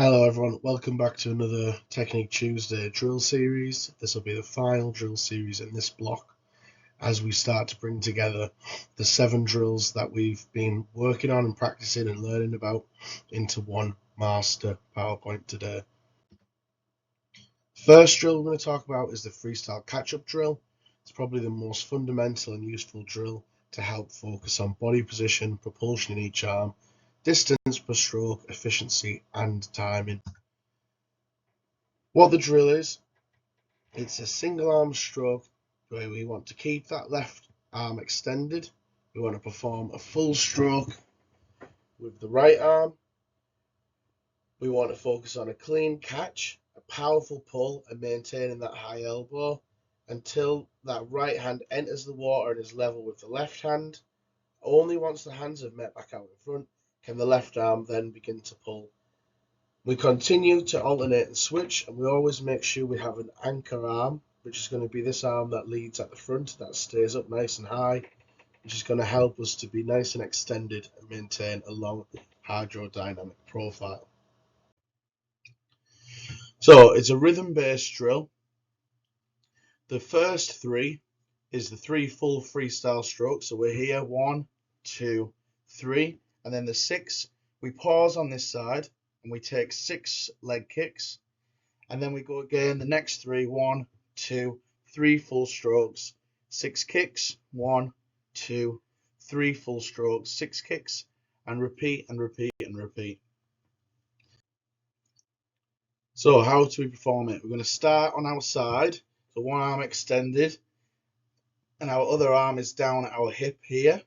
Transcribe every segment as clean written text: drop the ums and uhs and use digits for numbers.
Hello everyone, welcome back to another Technique Tuesday drill series. This will be the final drill series in this block as we start to bring together the 7 drills that we've been working on and practicing and learning about into one master PowerPoint today. First drill we're going to talk about is the freestyle catch-up drill. It's probably the most fundamental and useful drill to help focus on body position, propulsion in each arm, distance per stroke, efficiency and timing. What the drill is, it's a single arm stroke where we want to keep that left arm extended. We want to perform a full stroke with the right arm. We want to focus on a clean catch, a powerful pull, and maintaining that high elbow until that right hand enters the water and is level with the left hand. Only once the hands have met back out in front can the left arm then begin to pull. We continue to alternate and switch, and we always make sure we have an anchor arm, which is going to be this arm that leads at the front, that stays up nice and high, which is going to help us to be nice and extended and maintain a long hydrodynamic profile. So it's a rhythm-based drill. The first 3 is the 3 full freestyle strokes. So we're here, 1, 2, 3, and then the 6, we pause on this side, and we take 6 leg kicks, and then we go again the next 3, 1, 2, 3 full strokes, 6 kicks, 1, 2, 3 full strokes, 6 kicks, and repeat and repeat and repeat. So how do we perform it? We're going to start on our side, so one arm extended, and our other arm is down at our hip here,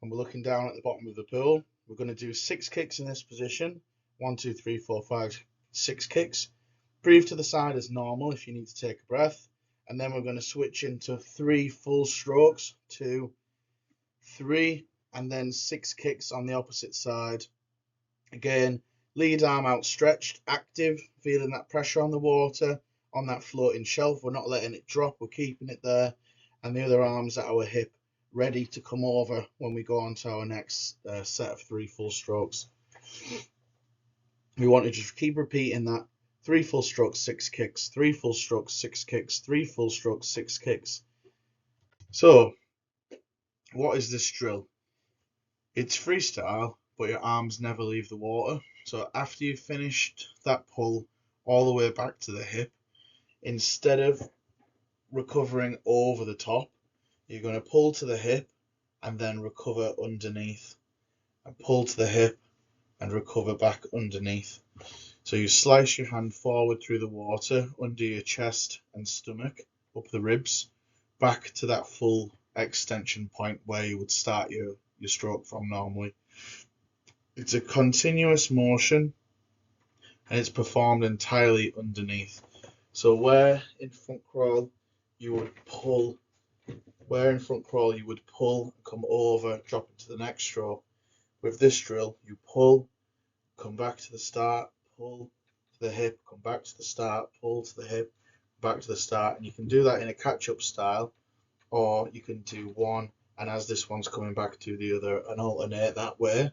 and we're looking down at the bottom of the pool. We're going to do 6 kicks in this position. 1, 2, 3, 4, 5, 6 kicks. Breathe to the side as normal if you need to take a breath. And then we're going to switch into 3 full strokes, 2, 3, and then 6 kicks on the opposite side. Again, lead arm outstretched, active, feeling that pressure on the water, on that floating shelf. We're not letting it drop, we're keeping it there. And the other arm's at our hip, ready to come over when we go on to our next set of 3 full strokes. We want to just keep repeating that 3 full strokes, 6 kicks, 3 full strokes, 6 kicks, 3 full strokes, 6 kicks. So, what is this drill? It's freestyle, but your arms never leave the water. So after you've finished that pull all the way back to the hip, instead of recovering over the top, you're going to pull to the hip and then recover underneath, and pull to the hip and recover back underneath. So you slice your hand forward through the water, under your chest and stomach, up the ribs, back to that full extension point where you would start your stroke from normally. It's a continuous motion, and it's performed entirely underneath. So where in front crawl you would pull, and come over, drop into the next stroke. With this drill, you pull, come back to the start, pull to the hip, come back to the start, pull to the hip, back to the start. And you can do that in a catch-up style, or you can do one, and as this one's coming back to the other, and alternate that way.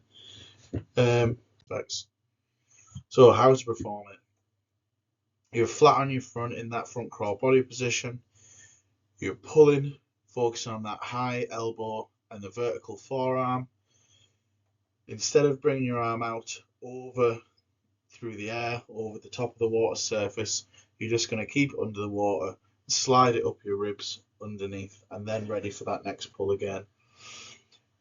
So how to perform it? You're flat on your front in that front crawl body position. You're pulling, focusing on that high elbow and the vertical forearm. Instead of bringing your arm out over through the air, over the top of the water surface, you're just going to keep it under the water, slide it up your ribs underneath, and then ready for that next pull again.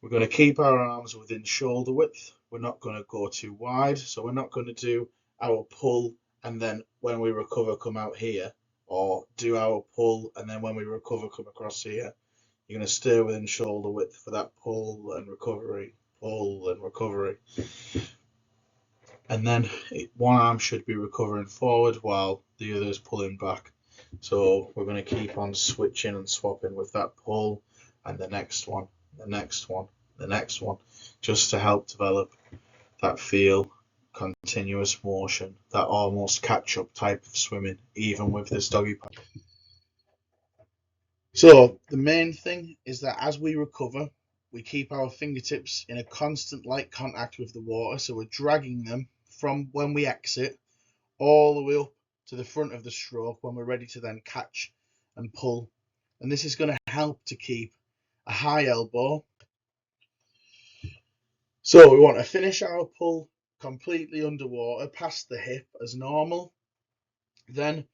We're going to keep our arms within shoulder width. We're not going to go too wide, so we're not going to do our pull and then when we recover come out here, or do our pull and then when we recover come across here. You're going to stay within shoulder width for that pull and recovery, pull and recovery. And then one arm should be recovering forward while the other is pulling back. So we're going to keep on switching and swapping with that pull and the next one, the next one, the next one, just to help develop that feel, continuous motion, that almost catch-up type of swimming, even with this doggy paddle. So the main thing is that as we recover, we keep our fingertips in a constant light contact with the water. So we're dragging them from when we exit all the way up to the front of the stroke when we're ready to then catch and pull. And this is going to help to keep a high elbow. So we want to finish our pull completely underwater past the hip as normal. Then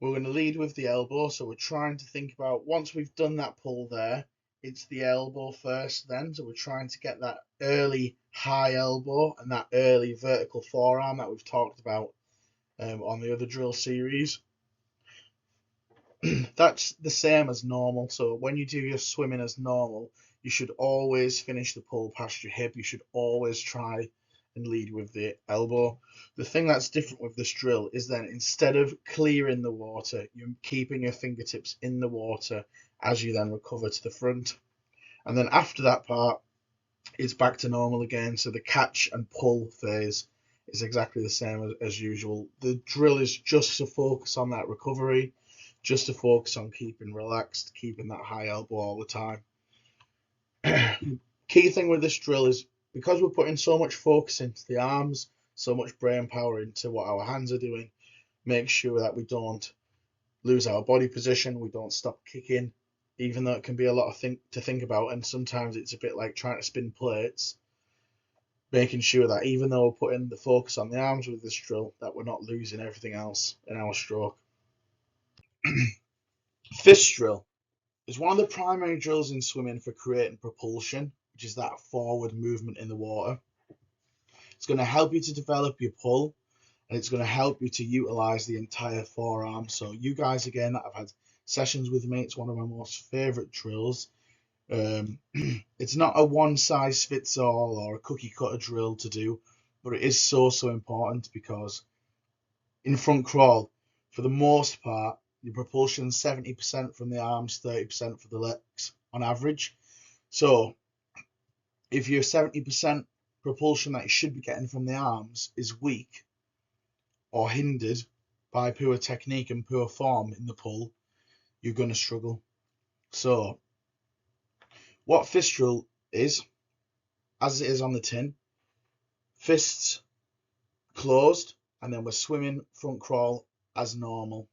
we're going to lead with the elbow. So we're trying to think about, once we've done that pull there, it's the elbow first then. So we're trying to get that early high elbow and that early vertical forearm that we've talked about on the other drill series. That's the same as normal. So when you do your swimming as normal, you should always finish the pull past your hip. You should always try and lead with the elbow. The thing that's different with this drill is then instead of clearing the water, you're keeping your fingertips in the water as you then recover to the front. And then after that part, it's back to normal again. So the catch and pull phase is exactly the same as usual. The drill is just to focus on that recovery, just to focus on keeping relaxed, keeping that high elbow all the time. Key thing with this drill is because we're putting so much focus into the arms, so much brain power into what our hands are doing, make sure that we don't lose our body position, we don't stop kicking, even though it can be a lot to think about, and sometimes it's a bit like trying to spin plates, making sure that even though we're putting the focus on the arms with this drill, that we're not losing everything else in our stroke. Fist drill is one of the primary drills in swimming for creating propulsion, which is that forward movement in the water. It's going to help you to develop your pull, and it's going to help you to utilize the entire forearm. So you guys, again, that have had sessions with me, it's one of my most favorite drills. It's not a one size fits all or a cookie cutter drill to do, but it is so important because in front crawl, for the most part, your propulsion 70% from the arms, 30% for the legs on average. So if your 70% propulsion that you should be getting from the arms is weak or hindered by poor technique and poor form in the pull, you're going to struggle. So what fist drill is, as it is on the tin, fists closed, and then we're swimming front crawl as normal.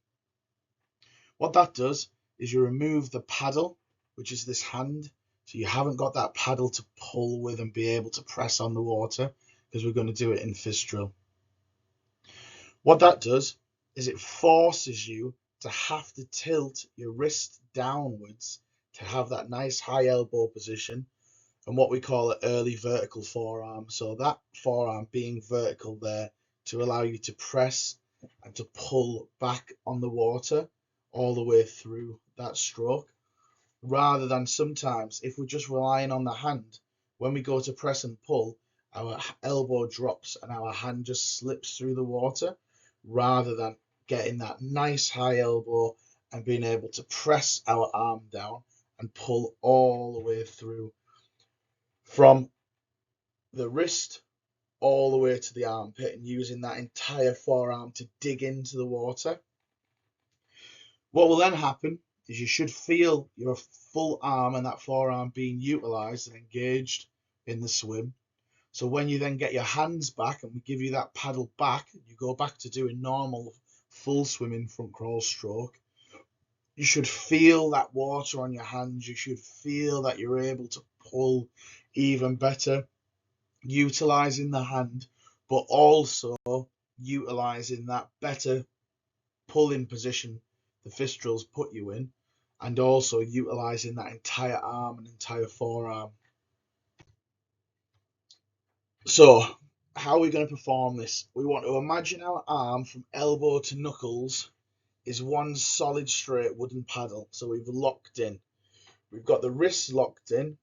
What that does is you remove the paddle, which is this hand, so you haven't got that paddle to pull with and be able to press on the water, because we're going to do it in fist drill. What that does is it forces you to have to tilt your wrist downwards to have that nice high elbow position and what we call an early vertical forearm. So that forearm being vertical there to allow you to press and to pull back on the water all the way through that stroke, rather than sometimes if we're just relying on the hand, when we go to press and pull, our elbow drops and our hand just slips through the water, rather than getting that nice high elbow and being able to press our arm down and pull all the way through from the wrist all the way to the armpit and using that entire forearm to dig into the water. What will then happen is you should feel your full arm and that forearm being utilized and engaged in the swim. So when you then get your hands back and we give you that paddle back, you go back to doing normal full swimming front crawl stroke. You should feel that water on your hands. You should feel that you're able to pull even better, utilizing the hand, but also utilizing that better pulling position the fist drills put you in, and also utilizing that entire arm and entire forearm. So how are we going to perform this? We want to imagine our arm from elbow to knuckles is one solid straight wooden paddle. So we've locked in. We've got the wrists locked in.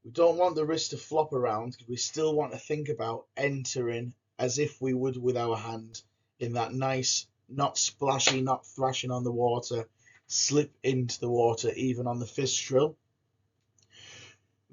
We don't want the wrist to flop around because we still want to think about entering as if we would with our hand in that nice, not splashy, not thrashing on the water, slip into the water even on the fist drill.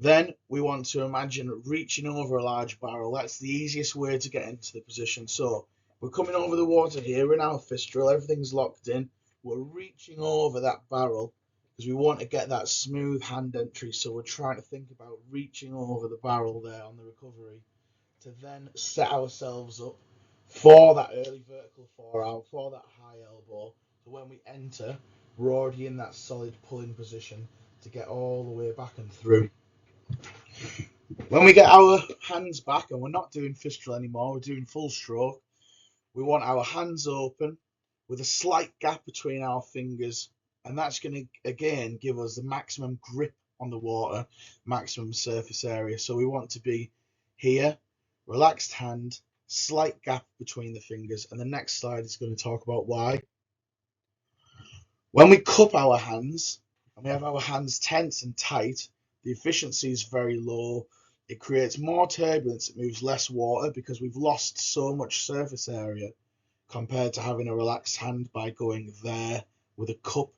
Then we want to imagine reaching over a large barrel. That's the easiest way to get into the position. So we're coming over the water here in our fist drill, everything's locked in. We're reaching over that barrel because we want to get that smooth hand entry. So we're trying to think about reaching over the barrel there on the recovery to then set ourselves up for that early vertical forearm, for that high elbow. So when we enter, we're already in that solid pulling position to get all the way back and through. When we get our hands back and we're not doing fistful anymore, we're doing full stroke, we want our hands open with a slight gap between our fingers, and that's going to again give us the maximum grip on the water, maximum surface area. So we want to be here, relaxed hand, slight gap between the fingers, and the next slide is going to talk about why. When we cup our hands and we have our hands tense and tight, the efficiency is very low. It creates more turbulence, it moves less water because we've lost so much surface area compared to having a relaxed hand by going there with a cup.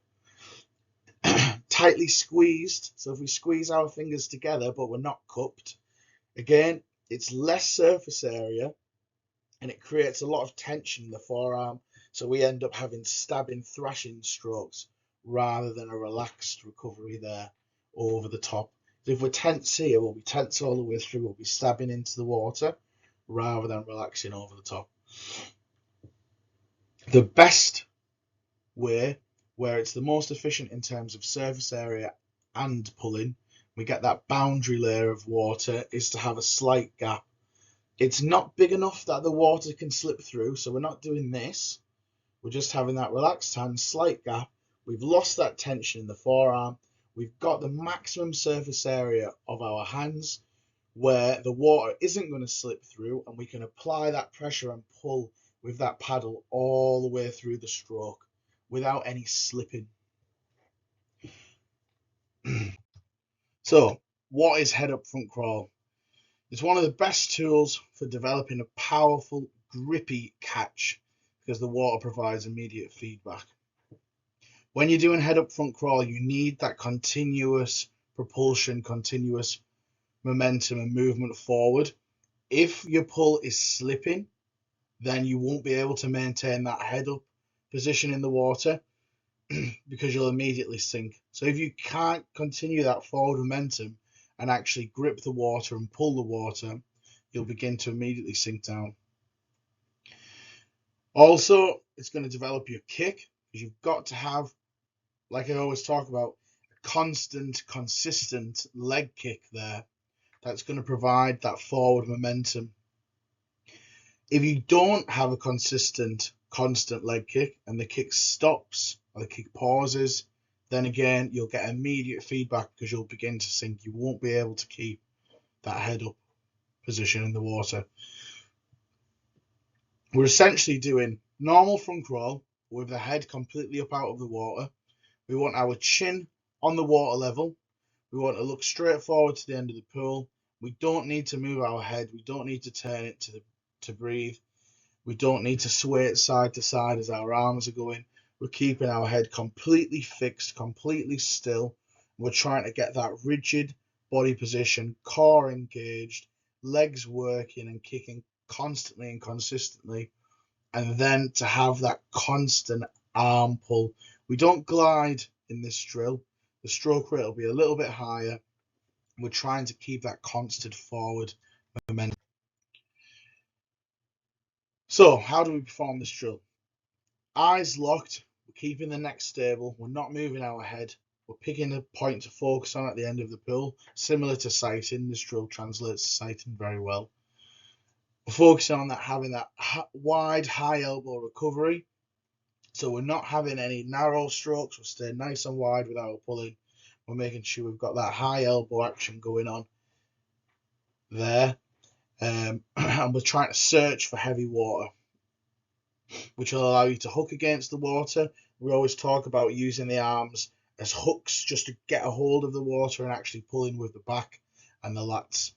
Tightly squeezed, so if we squeeze our fingers together but we're not cupped, again, it's less surface area and it creates a lot of tension in the forearm, so we end up having stabbing, thrashing strokes rather than a relaxed recovery there over the top. So if we're tense here, we'll be tense all the way through, we'll be stabbing into the water rather than relaxing over the top. The best way, where it's the most efficient in terms of surface area and pulling, we get that boundary layer of water, is to have a slight gap. It's not big enough that the water can slip through, so we're not doing this. We're just having that relaxed hand, slight gap. We've lost that tension in the forearm. We've got the maximum surface area of our hands where the water isn't going to slip through, and we can apply that pressure and pull with that paddle all the way through the stroke without any slipping. So, what is head up front crawl? It's one of the best tools for developing a powerful, grippy catch because the water provides immediate feedback. When you're doing head up front crawl, you need that continuous propulsion, continuous momentum and movement forward. If your pull is slipping, then you won't be able to maintain that head up position in the water because you'll immediately sink. So if you can't continue that forward momentum and actually grip the water and pull the water, you'll begin to immediately sink down. Also, it's going to develop your kick because you've got to have, like I always talk about, a constant, consistent leg kick there that's going to provide that forward momentum. If you don't have a consistent, constant leg kick and the kick stops or the kick pauses, then again, you'll get immediate feedback because you'll begin to sink. You won't be able to keep that head up position in the water. We're essentially doing normal front crawl with the head completely up out of the water. We want our chin on the water level. We want to look straight forward to the end of the pool. We don't need to move our head. We don't need to turn it to breathe. We don't need to sway it side to side as our arms are going. We're keeping our head completely fixed, completely still. We're trying to get that rigid body position, core engaged, legs working and kicking constantly and consistently, and then to have that constant arm pull. We don't glide in this drill. The stroke rate will be a little bit higher. We're trying to keep that constant forward momentum. So, how do we perform this drill? Eyes locked, we're keeping the neck stable, we're not moving our head, we're picking a point to focus on at the end of the pool, similar to sighting. This drill translates to sighting very well. We're focusing on that, having that wide, high elbow recovery, so we're not having any narrow strokes, we're staying nice and wide with our pulling. We're making sure we've got that high elbow action going on there, and we're trying to search for heavy water, which will allow you to hook against the water. We always talk about using the arms as hooks just to get a hold of the water and actually pulling with the back and the lats.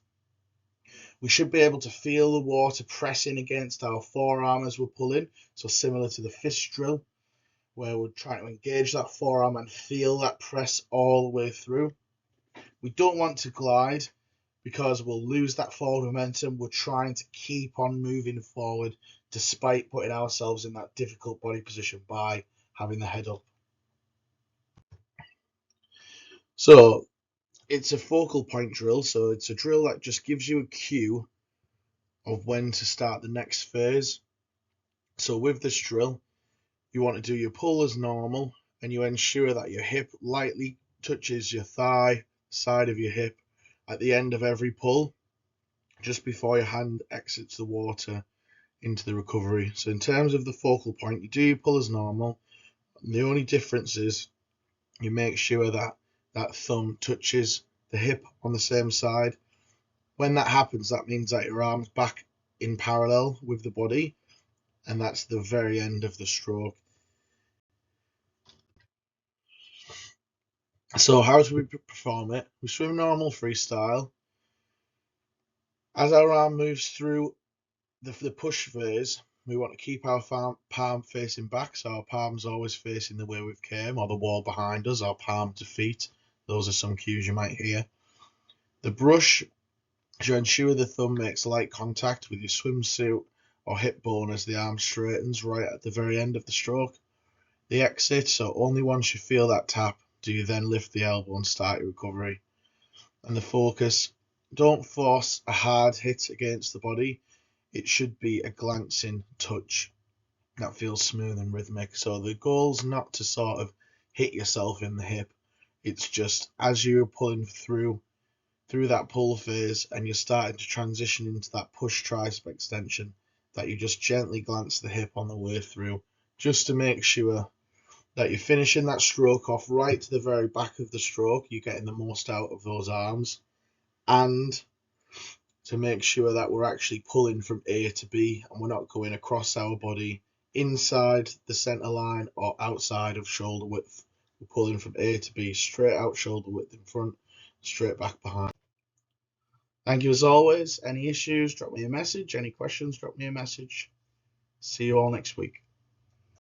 We should be able to feel the water pressing against our forearm as we're pulling, so similar to the fist drill, where we're trying to engage that forearm and feel that press all the way through. We don't want to glide because we'll lose that forward momentum. We're trying to keep on moving forward despite putting ourselves in that difficult body position by having the head up. So it's a focal point drill. So it's a drill that just gives you a cue of when to start the next phase. So with this drill, you want to do your pull as normal, and you ensure that your hip lightly touches your thigh, side of your hip, at the end of every pull, just before your hand exits the water into the recovery. So in terms of the focal point, you do your pull as normal. The only difference is you make sure that that thumb touches the hip on the same side. When that happens, that means that your arm's back in parallel with the body, and that's the very end of the stroke. So how do we perform it? We swim normal freestyle. As our arm moves through the push phase, we want to keep our palm facing back, so our palm's always facing the way we've came, or the wall behind us, or palm to feet. Those are some cues you might hear. The brush, to ensure the thumb makes light contact with your swimsuit or hip bone as the arm straightens right at the very end of the stroke. The exit, so only once you feel that tap do you then lift the elbow and start your recovery. And the focus, don't force a hard hit against the body. It should be a glancing touch that feels smooth and rhythmic. So the goal's not to sort of hit yourself in the hip. It's just as you're pulling through that pull phase and you're starting to transition into that push tricep extension, that you just gently glance the hip on the way through, just to make sure that you're finishing that stroke off right to the very back of the stroke. You're getting the most out of those arms, and to make sure that we're actually pulling from A to B and we're not going across our body inside the center line or outside of shoulder width. We're pulling from A to B, straight out shoulder width in front, straight back behind. Thank you as always. Any issues, drop me a message. Any questions, drop me a message. See you all next week.